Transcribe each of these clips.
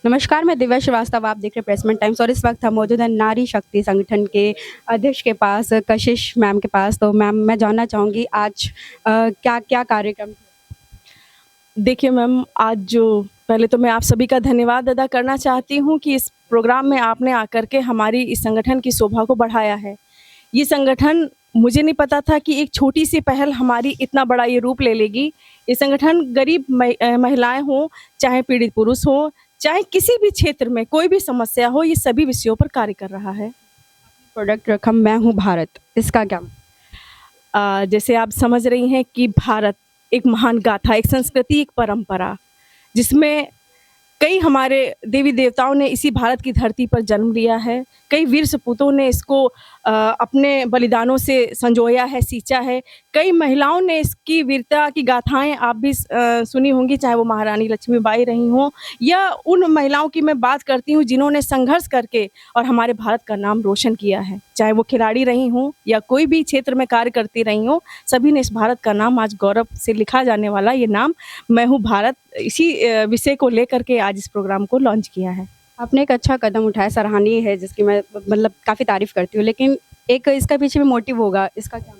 नमस्कार, मैं दिव्या श्रीवास्तव, आप देख रहे हैं प्रेसमेंट टाइम्स और इस वक्त हम मौजूद हैं नारी शक्ति संगठन के अध्यक्ष के पास, कशिश मैम के पास। तो मैम, मैं जानना चाहूँगी आज क्या क्या कार्यक्रम। देखिए मैम, आज जो पहले तो मैं आप सभी का धन्यवाद अदा करना चाहती हूँ कि इस प्रोग्राम में आपने आकर के हमारी इस संगठन की शोभा को बढ़ाया है। ये संगठन, मुझे नहीं पता था कि एक छोटी सी पहल हमारी इतना बड़ा ये रूप ले लेगी। ये संगठन गरीब महिलाएं हों, चाहे पीड़ित पुरुष हों, चाहे किसी भी क्षेत्र में कोई भी समस्या हो, ये सभी विषयों पर कार्य कर रहा है। प्रोडक्ट रखा मैं हूँ भारत, इसका क्या? जैसे आप समझ रही हैं कि भारत एक महान गाथा, एक संस्कृति, एक परंपरा, जिसमें कई हमारे देवी देवताओं ने इसी भारत की धरती पर जन्म लिया है। कई वीर सपूतों ने इसको अपने बलिदानों से संजोया है, सींचा है। कई महिलाओं ने इसकी वीरता की गाथाएं आप भी सुनी होंगी, चाहे वो महारानी लक्ष्मीबाई रही हों या उन महिलाओं की मैं बात करती हूँ जिन्होंने संघर्ष करके और हमारे भारत का नाम रोशन किया है। चाहे वो खिलाड़ी रही हों या कोई भी क्षेत्र में कार्य करती रही हों, सभी ने इस भारत का नाम, आज गौरव से लिखा जाने वाला ये नाम मैं हूँ भारत, इसी विषय को लेकर के आज इस प्रोग्राम को लॉन्च किया है। आपने एक अच्छा कदम उठाया, सराहनीय है, जिसकी मैं मतलब काफ़ी तारीफ़ करती हूँ, लेकिन एक इसका पीछे भी मोटिव होगा, इसका क्या?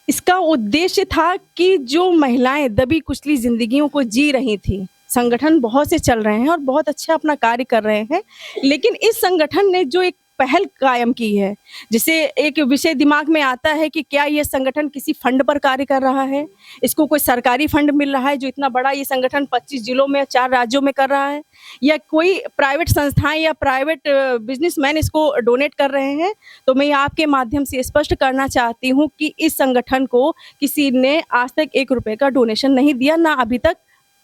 इसका उद्देश्य था कि जो महिलाएं दबी कुचली जिंदगियों को जी रही थी, संगठन बहुत से चल रहे हैं और बहुत अच्छा अपना कार्य कर रहे हैं, लेकिन इस संगठन ने जो एक पहल कायम की है, जिसे एक विषय दिमाग में आता है कि क्या ये संगठन किसी फंड पर कार्य कर रहा है, इसको कोई सरकारी फंड मिल रहा है जो इतना बड़ा ये संगठन 25 जिलों में 4 राज्यों में कर रहा है, या कोई प्राइवेट संस्थाएं या प्राइवेट बिजनेसमैन इसको डोनेट कर रहे हैं। तो मैं आपके माध्यम से स्पष्ट करना चाहती हूँ कि इस संगठन को किसी ने आज तक 1 रुपए का डोनेशन नहीं दिया, ना अभी तक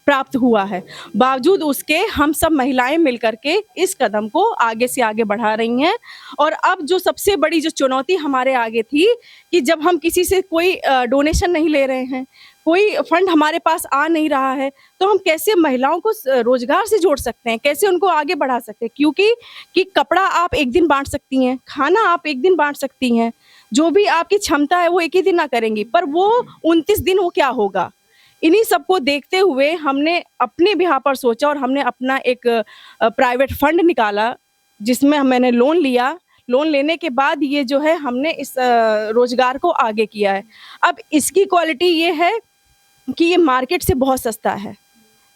प्राप्त हुआ है। बावजूद उसके हम सब महिलाएं मिलकर के इस कदम को आगे से आगे बढ़ा रही हैं। और अब जो सबसे बड़ी जो चुनौती हमारे आगे थी कि जब हम किसी से कोई डोनेशन नहीं ले रहे हैं, कोई फंड हमारे पास आ नहीं रहा है, तो हम कैसे महिलाओं को रोजगार से जोड़ सकते हैं, कैसे उनको आगे बढ़ा सकते हैं? क्योंकि कपड़ा आप एक दिन बांट सकती हैं, खाना आप एक दिन बांट सकती हैं, जो भी आपकी क्षमता है वो एक ही दिन ना करेंगी, पर वो 29 दिन वो क्या होगा? इन्हीं सबको देखते हुए हमने अपने बिहार पर सोचा और हमने अपना एक प्राइवेट फंड निकाला, जिसमें मैंने लोन लिया। लोन लेने के बाद ये जो है हमने इस रोजगार को आगे किया है। अब इसकी क्वालिटी ये है कि ये मार्केट से बहुत सस्ता है।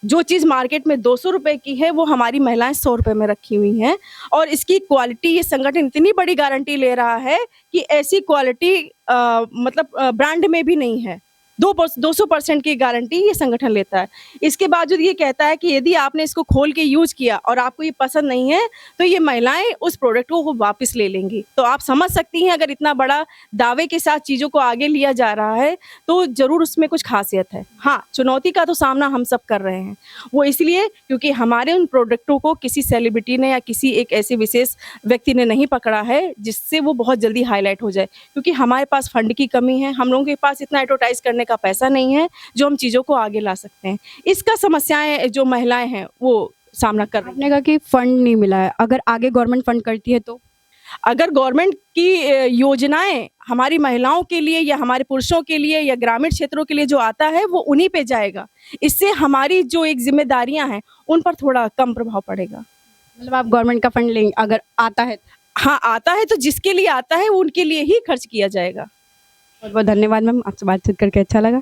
जो चीज़ मार्केट में 200 रुपए की है, वो हमारी महिलाएं 100 रुपए में रखी हुई हैं। और इसकी क्वालिटी, ये संगठन इतनी बड़ी गारंटी ले रहा है कि ऐसी क्वालिटी मतलब ब्रांड में भी नहीं है। 200% की गारंटी ये संगठन लेता है। इसके बावजूद ये कहता है कि यदि आपने इसको खोल के यूज़ किया और आपको ये पसंद नहीं है, तो ये महिलाएं उस प्रोडक्ट को वापस ले लेंगी। तो आप समझ सकती हैं, अगर इतना बड़ा दावे के साथ चीज़ों को आगे लिया जा रहा है, तो ज़रूर उसमें कुछ खासियत है। हाँ, चुनौती का तो सामना हम सब कर रहे हैं। वो इसलिए क्योंकि हमारे उन प्रोडक्टों को किसी सेलिब्रिटी ने या किसी एक ऐसे विशेष व्यक्ति ने नहीं पकड़ा है, जिससे वो बहुत जल्दी हाईलाइट हो जाए। क्योंकि हमारे पास फंड की कमी है, हम लोगों के पास इतना एडवर्टाइज़ करने का पैसा नहीं है जो हम चीज़ों को आगे ला सकते हैं। इसका समस्याएं जो महिलाएं हैं वो सामना कर रही हैं। आपने कहा कि फंड नहीं मिला है, अगर आगे गवर्नमेंट फंड करती है तो? अगर गवर्नमेंट की योजनाएं हमारी महिलाओं के लिए या हमारे पुरुषों के लिए या ग्रामीण क्षेत्रों के लिए जो आता है, वो उन्हीं पे जाएगा। इससे हमारी जो एक जिम्मेदारियां हैं उन पर थोड़ा कम प्रभाव पड़ेगा। मतलब आप गवर्नमेंट का फंड लेंगे अगर आता है? हाँ, आता है तो जिसके लिए आता है उनके लिए ही खर्च किया जाएगा। बहुत बहुत धन्यवाद मैम, आपसे बातचीत करके अच्छा लगा।